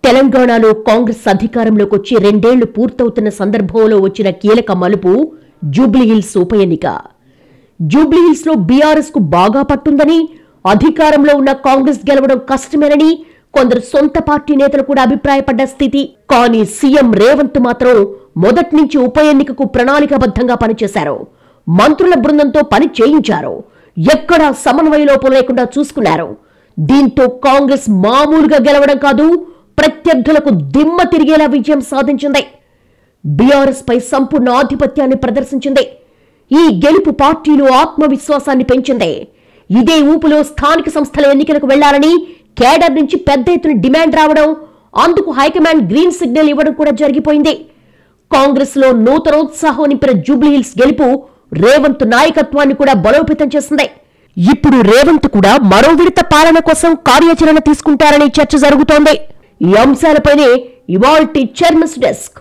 తెలంగాణలో కాంగ్రెస్ అధికారంలోకి వచ్చి 2 ఏళ్లు పూర్తవుతున్న సందర్భంలో వచ్చిన కీలక మలుపు జూబ్లీహిల్స్ ఉప ఎన్నిక. జూబ్లీహిల్స్ లో బీఆర్ఎస్ కు బాగా పట్టుందని, అధికారంలో ఉన్న కాంగ్రెస్ గెలవడం కష్టమేనని కొందరు సొంత పార్టీ నేతలు కూడా అభిప్రాయపడ్డ స్థితి. కానీ సీఎం రేవంత్ మాత్రం మొదటి నుంచి ఉప ఎన్నికకు ప్రణాళికాబద్ధంగా పనిచేశారు. మంత్రుల బృందంతో పని చేయించారు. ఎక్కడా సమన్వయ లోపం లేకుండా చూసుకున్నారు. దీంతో కాంగ్రెస్ మామూలుగా గెలవడం కాదు, ప్రత్యర్థులకు దిమ్మ తిరిగేలా విజయం సాధించింది. బీఆర్ఎస్ పై సంపూర్ణ ఆధిపత్యాన్ని ప్రదర్శించింది. ఈ గెలుపు పార్టీలో ఆత్మవిశ్వాసాన్ని పెంచింది. ఇదే ఊపులో స్థానిక సంస్థల ఎన్నికలకు వెళ్లాలని కేడర్ నుంచి పెద్ద ఎత్తున డిమాండ్ రావడం, అందుకు హైకమాండ్ గ్రీన్ సిగ్నల్ ఇవ్వడం కూడా జరిగిపోయింది. కాంగ్రెస్ లో నూతనోత్సాహం నింపిన జూబ్లీహిల్స్ గెలుపు రేవంత్ నాయకత్వాన్ని కూడా బలోపేతం చేసింది. ఇప్పుడు రేవంత్ కూడా మరో విడత పాలన కోసం కార్యాచరణ తీసుకుంటారనే చర్చ జరుగుతోంది. ఈ అంశాలపైనే ఇవాల్టి చైర్మన్స్ డెస్క్.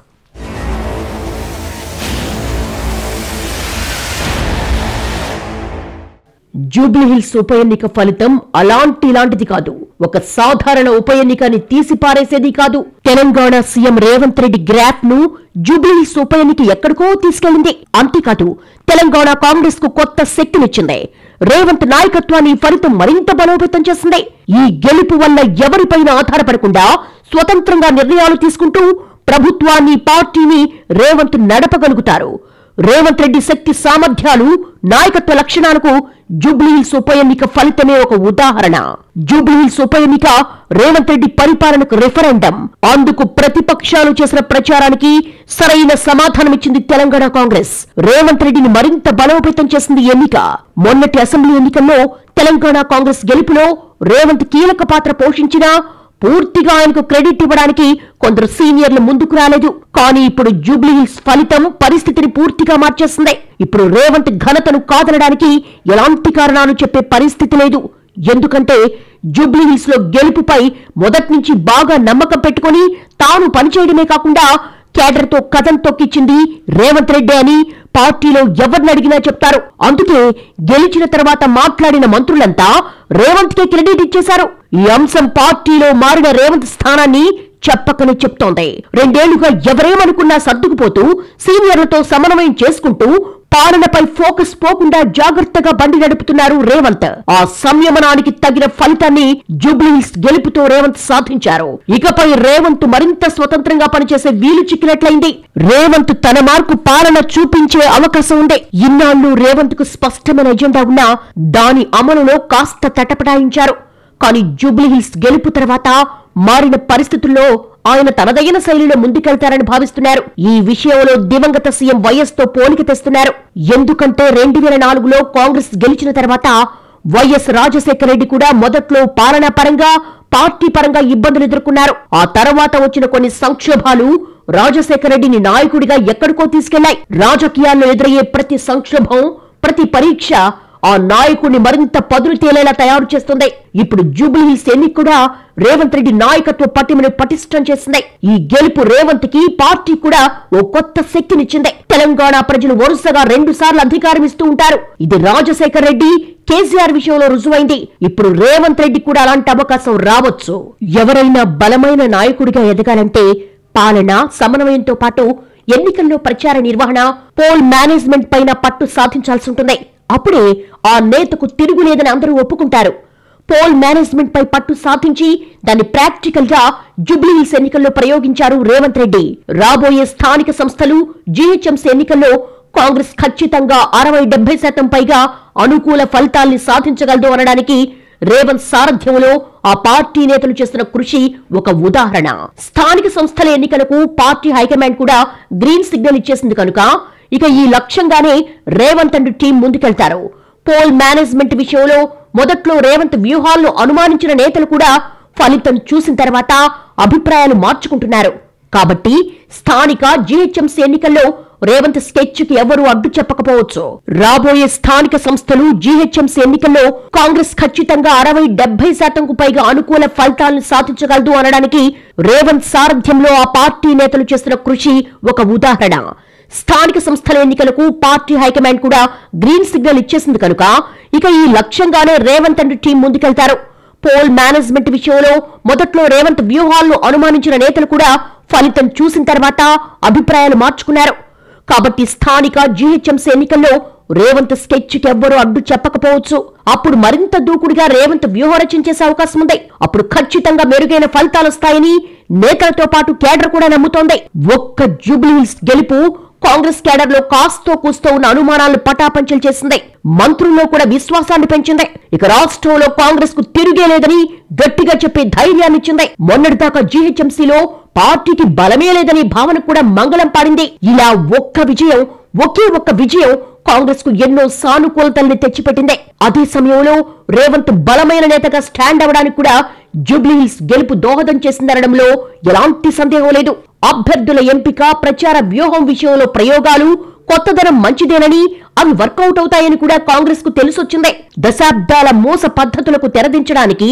జూబ్లీహిల్స్ ఉప ఎన్నిక ఫలితం ఇలాంటిది కాదు. ఒక సాధారణ ఉప ఎన్నికని తీసిపారేసేది కాదు. తెలంగాణ సీఎం రేవంత్ రెడ్డి గ్రాఫ్ ను జూబ్లీహిల్స్ ఉప ఎన్నిక ఎక్కడికో తీసుకెళ్లింది. అంతేకాదు, తెలంగాణ కాంగ్రెస్ కు కొత్త శక్తినిచ్చింది. రేవంత్ నాయకత్వాన్ని ఫలితం మరింత బలోపేతం చేసింది. ఈ గెలుపు వల్ల ఎవరిపైన ఆధారపడకుండా స్వతంత్రంగా నిర్ణయాలు తీసుకుంటూ ప్రభుత్వాన్ని, పార్టీని రేవంత్ నడపగలుగుతారు. రేవంత్ రెడ్డి శక్తి సామర్థ్యాలు, నాయకత్వ లక్షణాలకు జూబ్లీహిల్స్ ఉప ఎన్నిక ఫలితమే ఒక ఉదాహరణ. జూబ్లీహిల్స్ ఉప ఎన్నిక రేవంత్ రెడ్డి పరిపాలనకు రెఫరెండం. అందుకు ప్రతిపక్షాలు చేసిన ప్రచారానికి సరైన సమాధానమిచ్చింది తెలంగాణ కాంగ్రెస్. రేవంత్ రెడ్డిని మరింత బలోపేతం చేసింది ఎన్నిక. మొన్నటి అసెంబ్లీ ఎన్నికల్లో తెలంగాణ కాంగ్రెస్ గెలుపులో రేవంత్ కీలక పాత్ర పోషించినా పూర్తిగా ఆయనకు క్రెడిట్ ఇవ్వడానికి కొందరు సీనియర్లు ముందుకు రాలేదు. కానీ ఇప్పుడు జూబ్లీహిల్స్ ఫలితం పరిస్థితిని పూర్తిగా మార్చేస్తుంది. ఇప్పుడు రేవంత్ ఘనతను కాదనడానికి ఎలాంటి కారణాలు చెప్పే పరిస్థితి లేదు. ఎందుకంటే జూబ్లీహిల్స్ లో గెలుపుపై మొదటి నుంచి బాగా నమ్మకం పెట్టుకుని తాను పనిచేయడమే కాకుండా కేడర్ తో కథం తొక్కిచ్చింది రేవంత్ రెడ్డి అని పార్టీలో ఎవరిని అడిగినా చెప్తారు. అందుకే గెలిచిన తర్వాత మాట్లాడిన మంత్రులంతా రేవంత్ కే క్రెడిట్ ఇచ్చేశారు. ఈ అంశం పార్టీలో మారిన రేవంత్ స్థానాన్ని చెప్పకనే చెప్తోంది. 2 ఏళ్లుగా ఎవరేమనుకున్నా సర్దుకుపోతూ సీనియర్లతో సమన్వయం చేసుకుంటూ పాలనపై ఫోకస్ పోకుండా జాగ్రత్తగా బండి నడుపుతున్నారు రేవంత్. ఆ సంయమనానికి తగిన ఫలితాన్ని జూబ్లీహిల్స్ గెలుపుతో రేవంత్ సాధించారు. ఇకపై రేవంత్ మరింత స్వతంత్రంగా పనిచేసే వీలు చిక్కినట్లయింది. రేవంత్ తన మార్కు పాలన చూపించే అవకాశం ఉంది. ఇన్నాళ్లు రేవంత్ కు స్పష్టమైన ఎజెండా ఉన్నా దాని అమలులో కాస్త తటపటాయించారు. కానీ జూబ్లీహిల్స్ గెలుపు తర్వాత మారిన పరిస్థితుల్లో ఆయన తనదైన శైలిలో ముందుకెళ్తారని భావిస్తున్నారు. ఈ విషయంలో దివంగత సీఎం వైఎస్ తో పోలిక తెస్తున్నారు. ఎందుకంటే 2004లో కాంగ్రెస్ గెలిచిన తర్వాత వైఎస్ రాజశేఖర రెడ్డి కూడా మొదట్లో పాలనా పరంగా, పార్టీ పరంగా ఇబ్బందులు ఎదుర్కొన్నారు. ఆ తర్వాత వచ్చిన కొన్ని సంక్షోభాలు రాజశేఖర రెడ్డిని నాయకుడిగా ఎక్కడికో తీసుకెళ్లాయి. రాజకీయాల్లో ఎదురయ్యే ప్రతి సంక్షోభం, ప్రతి పరీక్ష ఆ నాయకుడిని మరింత పదులు తేలేలా తయారు చేస్తుంది. ఇప్పుడు జూబ్లీహిల్స్ ఎన్నిక కూడా రేవంత్ రెడ్డి నాయకత్వ పటిమను పటిష్టం చేసింది. ఈ గెలుపు రేవంత్ కి, పార్టీ కూడా ఓ కొత్త శక్తినిచ్చింది. తెలంగాణ ప్రజలు వరుసగా 2 సార్లు అధికారం ఇస్తూ ఉంటారు. ఇది రాజశేఖర్ రెడ్డి, కేసీఆర్ విషయంలో రుజువైంది. ఇప్పుడు రేవంత్ రెడ్డి కూడా అలాంటి అవకాశం రావచ్చు. ఎవరైనా బలమైన నాయకుడిగా ఎదగాలంటే పాలన, సమన్వయంతో పాటు ఎన్నికల్లో ప్రచార నిర్వహణ, పోల్ మేనేజ్మెంట్ పైన పట్టు సాధించాల్సి ఉంటుంది. అప్పుడే ఆ నేతకు తిరుగులేదని అందరూ ఒప్పుకుంటారు. పోల్ మేనేజ్మెంట్ పై పట్టు సాధించి దాన్ని ప్రాక్టికల్ గా జూబ్లీహిల్స్ ఎన్నికల్లో ప్రయోగించారు రేవంత్ రెడ్డి. రాబోయే స్థానిక సంస్థలు, జీహెచ్ఎంసీ ఎన్నికల్లో కాంగ్రెస్ ఖచ్చితంగా 60-70% పైగా అనుకూల ఫలితాల్ని సాధించగలదు అనడానికి రేవంత్ సారథ్యంలో ఆ పార్టీ నేతలు చేస్తున్న కృషి ఒక ఉదాహరణ. స్థానిక సంస్థల ఎన్నికలకు పార్టీ హైకమాండ్ కూడా గ్రీన్ సిగ్నల్ ఇచ్చేసింది కనుక ఇక ఈ లక్ష్యంగానే రేవంత్ అండ్ టీం ముందుకెళ్తారు. పోల్ మేనేజ్మెంట్ విషయంలో మొదట్లో రేవంత్ వ్యూహాలను అనుమానించిన నేతలు కూడా ఫలితం చూసిన తర్వాత అభిప్రాయాలు మార్చుకుంటున్నారు. కాబట్టి స్థానిక జీహెచ్ఎంసీ ఎన్నికల్లో రేవంత్ స్కెచ్ కి ఎవరూ అడ్డు చెప్పకపోవచ్చు. రాబోయే స్థానిక సంస్థలు, జీహెచ్ఎంసీ ఎన్నికల్లో కాంగ్రెస్ ఖచ్చితంగా 60-70% పైగా అనుకూల ఫలితాలను సాధించగలదు అనడానికి రేవంత్ సారథ్యంలో ఆ పార్టీ నేతలు చేస్తున్న కృషి ఒక ఉదాహరణ. స్థానిక సంస్థల ఎన్నికలకు పార్టీ హైకమాండ్ కూడా గ్రీన్ సిగ్నల్ ఇచ్చేసింది కనుక ఇక ఈ లక్ష్యంగానే రేవంత్ అండ్ టీం ముందుకెళ్తారు. పోల్ మేనేజ్మెంట్ విషయంలో మొదట్లో రేవంత్ వ్యూహాలను అనుమానించిన నేతలు కూడా ఫలితం చూసిన తర్వాత అభిప్రాయాలు మార్చుకున్నారు. కాబట్టి స్థానిక జీహెచ్ఎంసీ ఎన్నికల్లో రేవంత్ స్కెచ్ కి ఎవ్వరూ అడ్డు చెప్పకపోవచ్చు. అప్పుడు మరింత దూకుడుగా రేవంత్ వ్యూహరచన చేసే అవకాశం ఉంది. అప్పుడు ఖచ్చితంగా మెరుగైన ఫలితాలొస్తాయని నేతలతో పాటు కేడర్ కూడా నమ్ముతోంది. ఒక్క జూబ్లీహిల్స్ గెలుపు కాంగ్రెస్ కేడర్ లో కాస్తో కూస్తో ఉన్న అనుమానాలను పటాపంచలు చేసింది. మంత్రుల్లో కూడా విశ్వాసాన్ని పెంచింది. ఇక రాష్ట్రంలో కాంగ్రెస్ కు తిరిగే లేదని గట్టిగా చెప్పే ధైర్యాన్నిచ్చింది. మొన్నటిదాకా జీహెచ్ఎంసీలో పార్టీకి బలమే లేదని భావన కూడా మంగళం పాడింది. ఇలా ఒకే ఒక్క విజయం కాంగ్రెస్ కు ఎన్నో సానుకూలతల్ని తెచ్చిపెట్టింది. అదే సమయంలో రేవంత్ బలమైన నేతగా స్టాండ్ అవడానికి కూడా జూబ్లీహిల్స్ గెలుపు దోహదం చేసిందనడంలో ఎలాంటి సందేహం లేదు. అభ్యర్థుల ఎంపిక, ప్రచార వ్యూహం విషయంలో ప్రయోగాలు కొత్తదనం మంచిదేనని అవి వర్కౌట్ అవుతాయని కూడా కాంగ్రెస్ కు తెలిసొచ్చింది. దశాబ్దాల మోస పద్ధతులకు తెరదించడానికి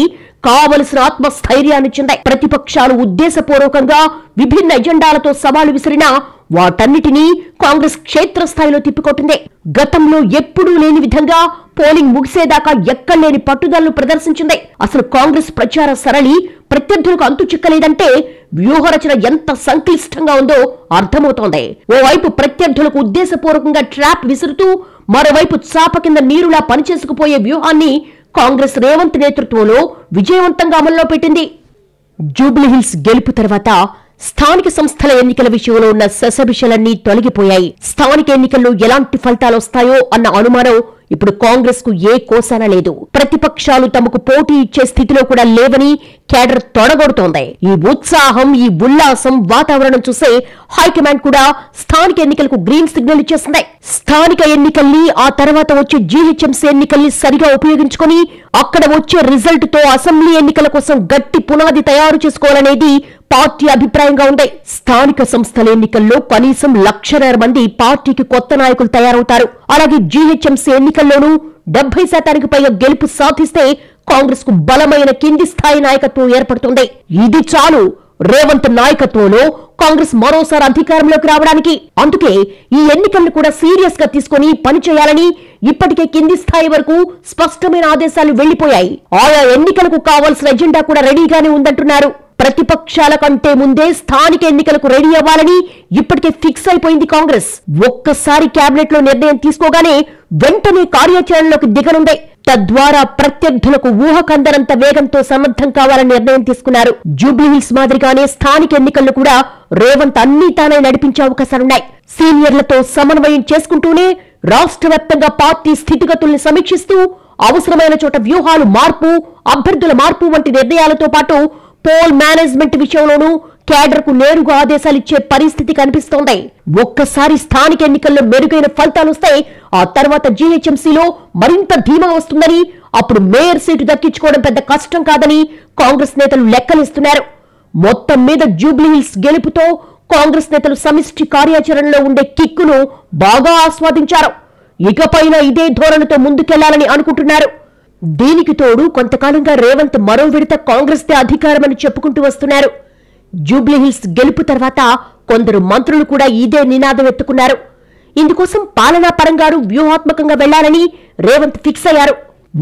కావలసిన ఆత్మస్థైర్యాన్నిచ్చింది. ప్రతిపక్షాలు ఉద్దేశపూర్వకంగా విభిన్న ఎజెండాలతో సవాలు విసిరినా వాటన్నిటినీ కాంగ్రెస్ క్షేత్రస్థాయిలో తిప్పికొట్టింది. గతంలో ఎప్పుడూ లేని విధంగా పోలింగ్ ముగిసేదాకా ఎక్కడలేని పట్టుదలను ప్రదర్శించింది. అసలు కాంగ్రెస్ ప్రచార సరళి ప్రత్యర్థులకు అంతు చిక్కలేదంటే వ్యూహరచన ఎంత సంక్లిష్టంగా ఉందో అర్థమవుతోంది. ఓవైపు ప్రత్యర్థులకు ఉద్దేశపూర్వకంగా ట్రాప్ విసురుతూ మరోవైపు చాప కింద నీరులా పనిచేసుకుపోయే వ్యూహాన్ని కాంగ్రెస్ రేవంత్ నేతృత్వంలో విజయవంతంగా అమల్లో పెట్టింది. జూబ్లీహిల్స్ గెలుపు తర్వాత స్థానిక సంస్థల ఎన్నికల విషయంలో ఉన్న ససభిషలన్నీ తొలగిపోయాయి. స్థానిక ఎన్నికల్లో ఎలాంటి ఫలితాలు వస్తాయో అన్న అనుమానం ఇప్పుడు కాంగ్రెస్ కు ఏ కోసాన లేదు. ప్రతిపక్షాలు తమకు పోటీ ఇచ్చే స్థితిలో కూడా లేవని కేడర్ తొడగొడుతోంది. ఈ ఉత్సాహం, ఈ ఉల్లాసం వాతావరణం చూసే హైకమాండ్ కూడా స్థానిక ఎన్నికలకు గ్రీన్ సిగ్నల్ ఇచ్చేసింది. స్థానిక ఎన్నికల్ని, ఆ తర్వాత వచ్చే జీహెచ్ఎంసీ ఎన్నికల్ని సరిగా ఉపయోగించుకుని అక్కడ వచ్చే రిజల్ట్ తో అసెంబ్లీ ఎన్నికల కోసం గట్టి పునాది తయారు చేసుకోవాలనేది పార్టీ అభిప్రాయంగా ఉంది. స్థానిక సంస్థల ఎన్నికల్లో కనీసం 1,00,000 మంది పార్టీకి కొత్త నాయకులు తయారవుతారు. అలాగే జీహెచ్ఎంసీ ఎన్నికల్లోనూ 70% పైగా గెలుపు సాధిస్తే కాంగ్రెస్ కు బలమైన కింది స్థాయి నాయకత్వం ఏర్పడుతుంది. ఇది చాలు రేవంత్ నాయకత్వంలో కాంగ్రెస్ మరోసారి అధికారంలోకి రావడానికి. అందుకే ఈ ఎన్నికలను కూడా సీరియస్ గా తీసుకుని పనిచేయాలని ఇప్పటికే కింది స్థాయి వరకు స్పష్టమైన ఆదేశాలు వెళ్లిపోయాయి. ఆయా ఎన్నికలకు కావాల్సిన ఎజెండా కూడా రెడీగానే ఉందంటున్నారు. ప్రతిపక్షాల కంటే ముందే స్థానిక ఎన్నికలకు రెడీ అవ్వాలని ఇప్పటికే ఫిక్స్ అయిపోయింది కాంగ్రెస్. ఒక్కసారి కేబినెట్ లో నిర్ణయం తీసుకోగానే వెంటనే కార్యాచరణలోకి దిగనుంది. తద్వారా ప్రత్యర్థులకు ఊహకందనంత వేగంతో సన్నద్ధం కావాలని నిర్ణయం తీసుకున్నారు. జూబ్లీహిల్స్ మాదిరిగానే స్థానిక ఎన్నికలను కూడా రేవంత్ అన్ని తానే నడిపించే అవకాశాలున్నాయి. సీనియర్లతో సమన్వయం చేసుకుంటూనే రాష్ట్ర వ్యాప్తంగా పార్టీ స్థితిగతుల్ని సమీక్షిస్తూ అవసరమైన చోట వ్యూహాలు మార్పు, అభ్యర్థుల మార్పు వంటి నిర్ణయాలతో పాటు పోల్ మేనేజ్మెంట్ విషయంలోనూ కేడర్ కు నేరుగా ఆదేశాలిచ్చే పరిస్థితి కనిపిస్తోంది. ఒక్కసారి స్థానిక ఎన్నికల్లో మెరుగైన ఫలితాలొస్తే ఆ తర్వాత జీహెచ్ఎంసీలో మరింత ధీమా వస్తుందని, అప్పుడు మేయర్ సీటు దక్కించుకోవడం పెద్ద కష్టం కాదని కాంగ్రెస్ నేతలు లెక్కలిస్తున్నారు. మొత్తం మీద జూబ్లీహిల్స్ గెలుపుతో కాంగ్రెస్ నేతలు సమిష్టి కార్యాచరణలో ఉండే కిక్కును బాగా ఆస్వాదించారు. ఇకపైన ఇదే ధోరణితో ముందుకెళ్లాలని అనుకుంటున్నారు. దీనికి తోడు కొంతకాలంగా రేవంత్ మరో విడత కాంగ్రెస్ దే అధికారమని చెప్పుకుంటూ వస్తున్నారు. జూబ్లీహిల్స్ గెలుపు తర్వాత కొందరు మంత్రులు కూడా ఇదే నినాదం ఎత్తుకున్నారు. ఇందుకోసం పాలనా పరంగాను వ్యూహాత్మకంగా వెళ్లాలని రేవంత్ ఫిక్స్ అయ్యారు.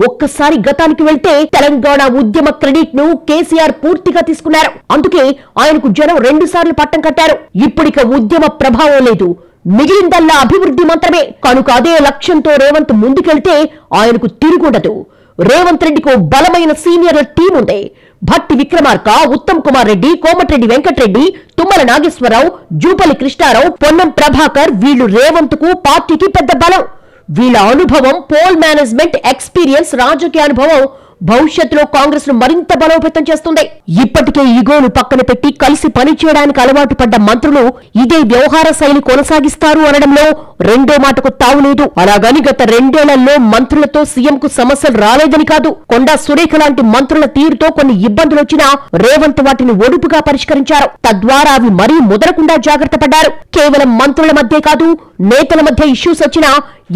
ఒక్కసారి గతానికి వెళ్తే తెలంగాణ ఉద్యమ క్రెడిట్ ను కేసీఆర్ పూర్తిగా తీసుకున్నారు. అందుకే ఆయనకు జనం 2 సార్లు పట్టం కట్టారు. ఇప్పుడిక ఉద్యమ ప్రభావం లేదు, మిగిలిందల్లా అభివృద్ధి మాత్రమే. కనుక అదే లక్ష్యంతో రేవంత్ ముందుకెళ్తే ఆయనకు తిరుగుండదు. రేవంత్ రెడ్డికి బలమైన సీనియర్ల టీం ఉంది. భట్టి విక్రమార్క, ఉత్తమ్ కుమార్ రెడ్డి, కోమటిరెడ్డి వెంకటరెడ్డి, తుమ్మల నాగేశ్వరరావు, జూపల్లి కృష్ణారావు, పొన్నం ప్రభాకర్ వీళ్లు రేవంత్ కు పార్టీకి పెద్ద బలం. వీళ్ల అనుభవం, పోల్ మేనేజ్మెంట్ ఎక్స్పీరియన్స్, రాజకీయ అనుభవం భవిష్యత్తులో కాంగ్రెస్ ను మరింత బలోపేతం చేస్తుంది. ఇప్పటికే ఈగోను పక్కన పెట్టి కలిసి పనిచేయడానికి అలవాటు పడ్డ మంత్రులు ఇదే వ్యవహార శైలి కొనసాగిస్తారు అనడంలో రెండో మాటకు తావులేదు. అలాగని గత 2 ఏళ్లలో మంత్రులతో సీఎం కు సమస్యలు రాలేదని కాదు. కొండా సురేఖ లాంటి మంత్రుల తీరుతో కొన్ని ఇబ్బందులు వచ్చినా రేవంత్ వాటిని ఒడుపుగా పరిష్కరించారు. తద్వారా అవి మరీ ముదరకుండా జాగ్రత్త పడ్డారు. కేవలం మంత్రుల మధ్య కాదు, నేతల మధ్య ఇష్యూస్ వచ్చినా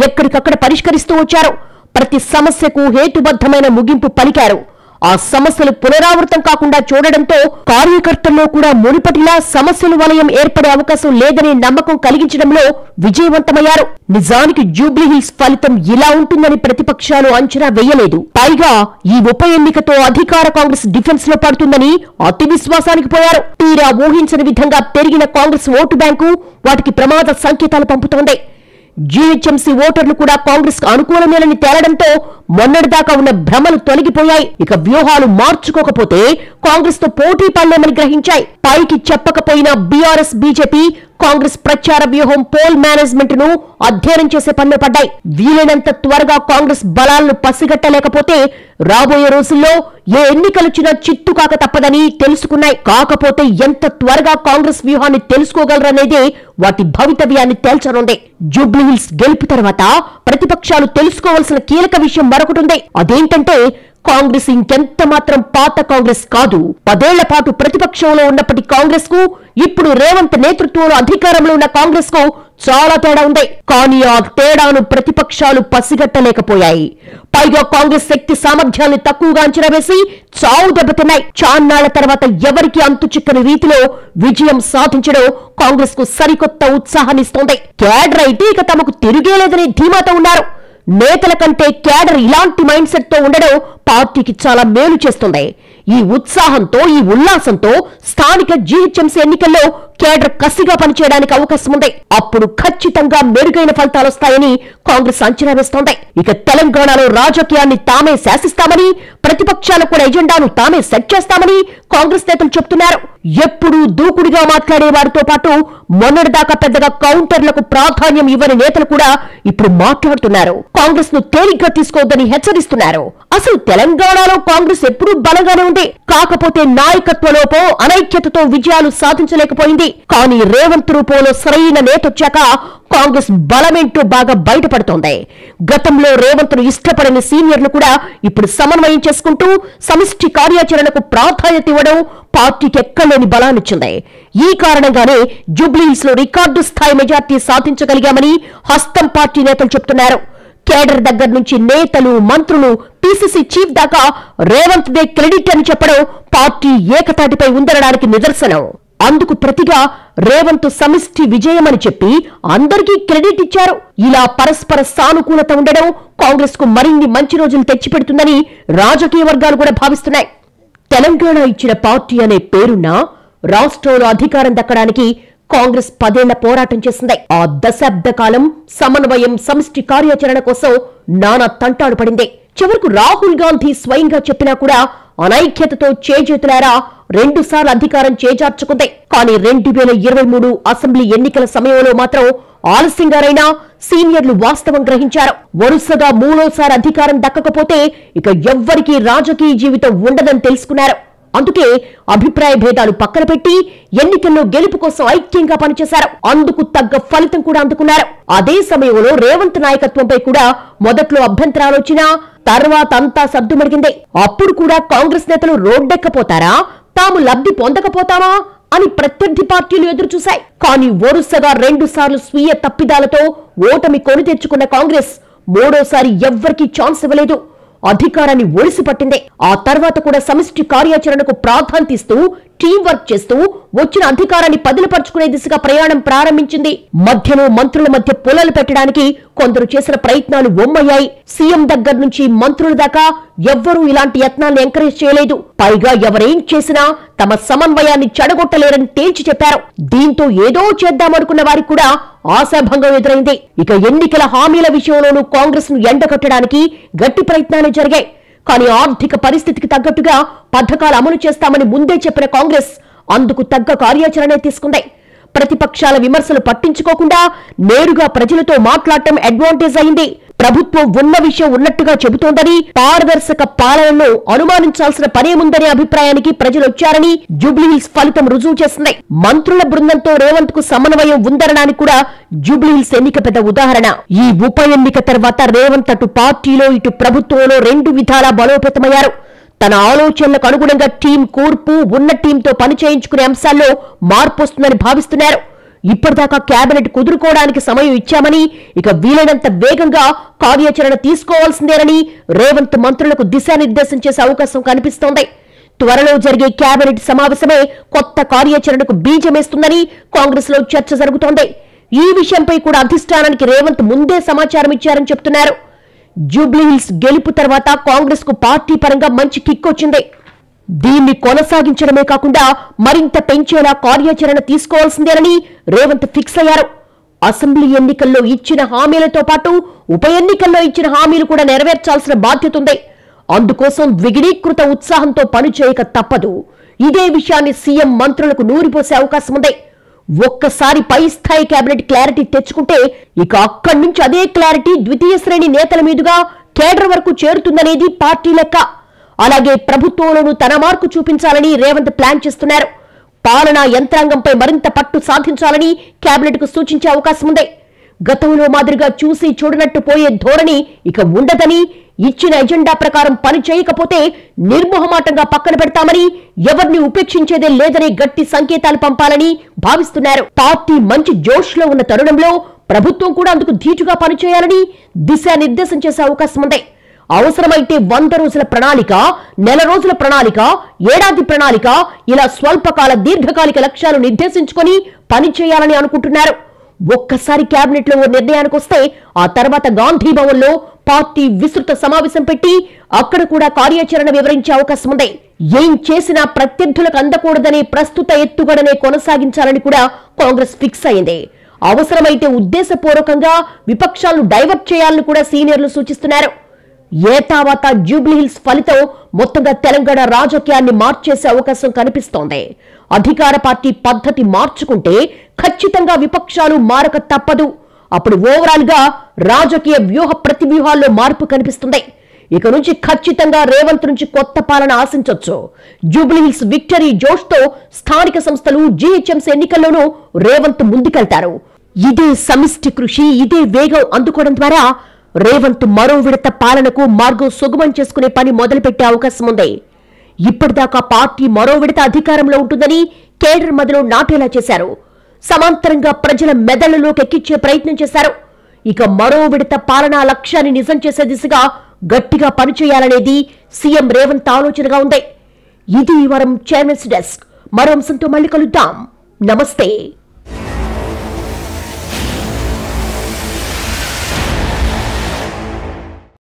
ఎక్కడికక్కడ పరిష్కరిస్తూ వచ్చారు. ప్రతి సమస్యకు హేతుబద్ధమైన ముగింపు పలికారు. ఆ సమస్యలు పునరావృతం కాకుండా చూడడంతో కార్యకర్తల్లో కూడా మునుపటిలా సమస్యల వలయం ఏర్పడే అవకాశం లేదనే నమ్మకం కలిగించడంలో విజయవంతమయ్యారు. నిజానికి జూబ్లీహిల్స్ ఫలితం ఇలా ఉంటుందని ప్రతిపక్షాలు అంచనా వేయలేదు. పైగా ఈ ఉప ఎన్నికతో అధికార కాంగ్రెస్ డిఫెన్స్ లో పడుతుందని అతి విశ్వాసానికి పోయారు. తీరా ఊహించని విధంగా పెరిగిన కాంగ్రెస్ ఓటు బ్యాంకు వాటికి ప్రమాద సంకేతాలు పంపుతోంది. జీహెచ్ఎంసీ ఓటర్లు కూడా కాంగ్రెస్ కు అనుకూలమేనని తేలడంతో మొన్నటిదాకా ఉన్న భ్రమలు తొలగిపోయాయి. ఇక వ్యూహాలు మార్చుకోకపోతే కాంగ్రెస్ తో పోటీ పడలేమని గ్రహించాయి. పైకి చెప్పకపోయినా బీఆర్ఎస్, బీజేపీ కాంగ్రెస్ ప్రచార వ్యూహం, పోల్ మేనేజ్మెంట్ ను అధ్యయనం చేసే పనిలో పడ్డాయి. వీలైనంత త్వరగా కాంగ్రెస్ బలాలను పసిగట్టలేకపోతే రాబోయే రోజుల్లో ఏ ఎన్నికలొచ్చినా చిత్తుకాక తప్పదని తెలుసుకున్నాయి. కాకపోతే ఎంత త్వరగా కాంగ్రెస్ వ్యూహాన్ని తెలుసుకోగలరనేదే వాటి భవితవ్యాన్ని తేల్చనుంది. జూబ్లీహిల్స్ గెలుపు తర్వాత ప్రతిపక్షాలు తెలుసుకోవాల్సిన కీలక విషయం మరొకటుంది. అదేంటంటే కాంగ్రెస్ ఇంకెంత మాత్రం పాత కాంగ్రెస్ కాదు. 10 ఏళ్ల పాటు ప్రతిపక్షంలో ఉన్నప్పటి కాంగ్రెస్ కు, ఇప్పుడు రేవంత్ నేతృత్వంలో అధికారంలో ఉన్న కాంగ్రెస్ కు చాలా తేడా ఉంది. కానీ ఆ తేడాను ప్రతిపక్షాలు పసిగట్టలేకపోయాయి. పైగా కాంగ్రెస్ శక్తి సామర్థ్యాన్ని తక్కువగా అంచనా వేసి చావు దెబ్బతిన్నాయి. చాన్నాళ్ల తర్వాత ఎవరికి అంతు చిక్కని రీతిలో విజయం సాధించడం కాంగ్రెస్ కు సరికొత్త ఉత్సాహాన్నిస్తోంది. కేడర్ అయితే ఇక తమకు తిరిగేలేదని ధీమాతో ఉన్నారు. నేతల కంటే కేడర్ ఇలాంటి మైండ్ సెట్ తో ఉండడం పార్టీకి చాలా మేలు చేస్తుంది. ఈ ఉత్సాహంతో, ఈ ఉల్లాసంతో స్థానిక జీహెచ్ఎంసీ ఎన్నికల్లో కేడర్ కసిగా పనిచేయడానికి అవకాశం ఉంది. అప్పుడు ఖచ్చితంగా మెరుగైన ఫలితాలు వస్తాయని కాంగ్రెస్ అంచనా వేస్తోంది. ఇక తెలంగాణలో రాజకీయాన్ని తామే శాసిస్తామని, ప్రతిపక్షాలకు కూడా ఎజెండాను తామే సెట్ చేస్తామని కాంగ్రెస్ నేతలు చెబుతున్నారు. ఎప్పుడూ దూకుడుగా మాట్లాడే వారితో పాటు మొన్నటిదాకా పెద్దగా కౌంటర్లకు ప్రాధాన్యం ఇవ్వని నేతలు కూడా ఇప్పుడు మాట్లాడుతున్నారు. కాంగ్రెస్ ను తేలిగ్గా తీసుకోవద్దని హెచ్చరిస్తున్నారు. అసలు తెలంగాణలో కాంగ్రెస్ ఎప్పుడూ బలంగానే ఉంది. కాకపోతే నాయకత్వ లోపం, అనైక్యతతో విజయాలు సాధించలేకపోయింది. కానీ రేవంత్ రూపంలో సరైన నేతొచ్చాక కాంగ్రెస్ బలమేంటో బాగా బయటపడుతోంది. గతంలో రేవంత్ ను ఇష్టపడని సీనియర్లు కూడా ఇప్పుడు సమన్వయం చేసుకుంటూ సమిష్టి కార్యాచరణకు ప్రాధాన్యత ఇవ్వడం పార్టీకి ఎక్కడలేని బలాన్నిచ్చింది. ఈ కారణంగానే జూబ్లీహిల్స్ లో రికార్డు స్థాయి మెజార్టీ సాధించగలిగామని హస్తం పార్టీ నేతలు చెబుతున్నారు. కేడర్ దగ్గర నుంచి నేతలు, మంత్రులు, పీసీసీ చీఫ్ దాకా రేవంత్ దే క్రెడిట్ అని చెప్పడం పార్టీ ఏకతాటిపై ఉందనడానికి నిదర్శనం. అందుకు ప్రతిగా రేవంత్ సమిష్టి విజయమని చెప్పి అందరికీ క్రెడిట్ ఇచ్చారు. ఇలా పరస్పర సానుకూలత ఉండడం కాంగ్రెస్ కు మరిన్ని మంచి రోజులు తెచ్చిపెడుతుందని రాజకీయ వర్గాలు కూడా భావిస్తున్నాయి. తెలంగాణ ఇచ్చిన పార్టీ అనే పేరున్న రాష్ట్రంలో అధికారం దక్కడానికి కాంగ్రెస్ 10 ఏళ్ల పోరాటం చేసింది. ఆ దశాబ్ద కాలం సమన్వయం, సమిష్టి కార్యాచరణ కోసం నానా తంటాడు పడింది. చివరకు రాహుల్ గాంధీ స్వయంగా చెప్పినా కూడా అనైక్యతతో చేజేతులారా 2 సార్లు అధికారం చేజార్చుకుంది. కానీ 2023 అసెంబ్లీ ఎన్నికల సమయంలో మాత్రం ఆలస్యంగానైనా సీనియర్లు వాస్తవం గ్రహించారు. వరుసగా 3వసారి అధికారం దక్కకపోతే ఇక ఎవ్వరికీ రాజకీయ జీవితం ఉండదని తెలుసుకున్నారు. అందుకే అభిప్రాయ భేదాలు పక్కన పెట్టి ఎన్నికల్లో గెలుపు కోసం ఐక్యంగా పనిచేశారు. అందుకు తగ్గ ఫలితం కూడా అందుకున్నారు. అదే సమయంలో రేవంత్ నాయకత్వంపై కూడా మొదట్లో అభ్యంతరాలు వచ్చినా తర్వాత అంతా సద్దుమడిగింది. అప్పుడు కూడా కాంగ్రెస్ నేతలు రోడ్డెక్కపోతారా, తాము లబ్ధి పొందకపోతామా అని ప్రత్యర్థి పార్టీలు ఎదురు చూశాయి. కానీ వరుసగా 2 సార్లు స్వీయ తప్పిదాలతో ఓటమి కొని తెచ్చుకున్న కాంగ్రెస్ 3వసారి ఎవ్వరికీ ఛాన్స్ ఇవ్వలేదు. అధికారాన్ని ఒడిసి పట్టింది. ఆ తర్వాత కూడా సమిష్టి కార్యాచరణకు ప్రాధాన్యత ఇస్తూ టీం వర్క్ చేస్తూ వచ్చిన అధికారాన్ని పదిలపరుచుకునే దిశగా ప్రయాణం ప్రారంభించింది. మధ్యలో మంత్రుల మధ్య పొలలు పెట్టడానికి కొందరు చేసిన ప్రయత్నాలు ఒమ్మయ్యాయి. సీఎం దగ్గర నుంచి మంత్రుల దాకా ఎవ్వరూ ఇలాంటి యత్నాలను ఎంకరేజ్ చేయలేదు. పైగా ఎవరేం చేసినా తమ సమన్వయాన్ని చెడగొట్టలేరని తేల్చి చెప్పారు. దీంతో ఏదో చేద్దామనుకున్న వారికి కూడా ఆశాభంగం ఎదురైంది. ఇక ఎన్నికల హామీల విషయంలోనూ కాంగ్రెస్ ను ఎండగట్టడానికి గట్టి ప్రయత్నాలు జరిగాయి. కానీ ఆర్థిక పరిస్థితికి తగ్గట్టుగా పథకాలు అమలు చేస్తామని ముందే చెప్పిన కాంగ్రెస్ అందుకు తగ్గ కార్యాచరణ తీసుకుంది. ప్రతిపక్షాల విమర్శలు పట్టించుకోకుండా నేరుగా ప్రజలతో మాట్లాడటం అడ్వాంటేజ్ అయింది. ప్రభుత్వం ఉన్న విషయం ఉన్నట్టుగా చెబుతోందని, పారదర్శక పాలనను అనుమానించాల్సిన పనేముందనే అభిప్రాయానికి ప్రజలు వచ్చారని జూబ్లీహిల్స్ ఫలితం రుజువు చేసింది. మంత్రుల బృందంతో రేవంత్ కు సమన్వయం ఉందనడానికి కూడా జూబ్లీహిల్స్ ఎన్నిక పెద్ద ఉదాహరణ. ఈ ఉప ఎన్నిక తర్వాత రేవంత్ అటు పార్టీలో ఇటు ప్రభుత్వంలో 2 విధాలా బలోపేతమయ్యారు. తన ఆలోచనలకు అనుగుణంగా టీం కూర్పు, ఉన్న టీంతో పని చేయించుకునే అంశాల్లో మార్పు వస్తుందని భావిస్తున్నారు. ఇప్పటిదాకా కేబినెట్ కుదురుకోవడానికి సమయం ఇచ్చామని, ఇక వీలైనంత వేగంగా కార్యాచరణ తీసుకోవాల్సిందేనని రేవంత్ మంత్రులకు దిశానిర్దేశం చేసే అవకాశం కనిపిస్తోంది. త్వరలో జరిగే కేబినెట్ సమావేశమే కొత్త కార్యాచరణకు బీజమేస్తుందని కాంగ్రెస్ లో చర్చ జరుగుతోంది. ఈ విషయంపై కూడా అధిష్టానానికి రేవంత్ ముందే సమాచారం ఇచ్చారని చెప్తున్నారు. జూబ్లీహిల్స్ గెలుపు తర్వాత కాంగ్రెస్ కు పార్టీ పరంగా మంచి కిక్ వచ్చింది. దీన్ని కొనసాగించడమే కాకుండా మరింత పెంచేలా కార్యాచరణ తీసుకోవాల్సిందేనని రేవంత్ ఫిక్స్ అయ్యారు. అసెంబ్లీ ఎన్నికల్లో ఇచ్చిన హామీలతో పాటు ఉప ఎన్నికల్లో ఇచ్చిన హామీలు కూడా నెరవేర్చాల్సిన బాధ్యత ఉంది. అందుకోసం ద్విగుణీకృత ఉత్సాహంతో పనిచేయక తప్పదు. ఇదే విషయాన్ని సీఎం మంత్రులకు నూరిపోసే అవకాశం ఉంది. ఒక్కసారి పై స్థాయి కేబినెట్ క్లారిటీ తెచ్చుకుంటే ఇక అక్కడి నుంచి అదే క్లారిటీ ద్వితీయ శ్రేణి నేతల మీదుగా కేడర్ వరకు చేరుతుందనేది పార్టీ లెక్క. అలాగే ప్రభుత్వంలోనూ తన మార్కు చూపించాలని రేవంత్ ప్లాన్ చేస్తున్నారు. పాలనా యంత్రాంగంపై మరింత పట్టు సాధించాలని కేబినెట్ కు సూచించే అవకాశం ఉంది. గతంలో మాదిరిగా చూసి చూడనట్టు పోయే ధోరణి ఇక ఉండదని, ఇచ్చిన ఎజెండా ప్రకారం పని చేయకపోతే నిర్మోహమాటంగా పక్కన పెడతామని, ఎవరిని ఉపేక్షించేదే లేదనే గట్టి సంకేతాలు పంపాలని భావిస్తున్నారు. పార్టీ మంచి జోష్ లో ఉన్న తరుణంలో ప్రభుత్వం కూడా అందుకు ధీటుగా పనిచేయాలని దిశానిర్దేశం చేసే అవకాశం ఉంది. అవసరమైతే 100 రోజుల ప్రణాళిక, నెల రోజుల ప్రణాళిక, ఏడాది ప్రణాళిక, ఇలా స్వల్పకాల దీర్ఘకాలిక లక్ష్యాలు నిర్దేశించుకొని పనిచేయాలని అనుకుంటున్నారు. ఒక్కసారి కేబినెట్ లో నిర్ణయానికి వస్తే ఆ తర్వాత గాంధీ భవన్ లో పార్టీ విస్తృత సమావేశం పెట్టి అక్కడ కూడా కార్యాచరణ వివరించే అవకాశం ఉంది. ఏం చేసినా ప్రత్యర్థులకు అందకూడదనే ప్రస్తుత ఎత్తుగడనే కొనసాగించాలని కూడా కాంగ్రెస్ ఫిక్స్ అయింది. అవసరమైతే ఉద్దేశపూర్వకంగా విపక్షాలను డైవర్ట్ చేయాలని కూడా సీనియర్లు సూచిస్తున్నారు. ఏతావాత జూబ్లీహిల్స్ ఫలితం మొత్తంగా తెలంగాణ రాజకీయాన్ని మార్చేసే అవకాశం కనిపిస్తోంది. అధికార పార్టీ పద్ధతి మార్చుకుంటే ఖచ్చితంగా విపక్షాలు మారక తప్పదు. అప్పుడు ఓవరాల్ గా రాజకీయ వ్యూహ ప్రతివ్యూహాల్లో మార్పు కనిపిస్తుంది. ఇక నుంచి ఖచ్చితంగా రేవంత్ నుంచి కొత్త పాలన ఆశించొచ్చు. జూబ్లీహిల్స్ విక్టరీ జోష్ తో స్థానిక సంస్థలు, జీహెచ్ఎంసీ ఎన్నికల్లోనూ రేవంత్ ముందుకెళ్తారు. ఇదే సమిష్టి కృషి, ఇదే వేగం అందుకోవడం ద్వారా రేవంత్ మరో విడత పాలనకు మార్గం సుగమం చేసుకునే పని మొదలుపెట్టే అవకాశం ఉంది. ఇప్పటిదాకా పార్టీ మరో విడత అధికారంలో ఉంటుందని కేడర్ మధ్యలో నాటేలా చేశారు. సమాంతరంగా ప్రజల మెదళ్లలోకి ఎక్కించే ప్రయత్నం చేశారు. ఇక మరో విడత పాలనా లక్ష్యాన్ని నిజం చేసే దిశగా గట్టిగా పనిచేయాలనేది సీఎం రేవంత్ ఆలోచనగా ఉంది. ఇది ఈ వారం చైర్మన్స్ డెస్క్. మరో అంశంతో మళ్ళీ కలుద్దాం. నమస్తే.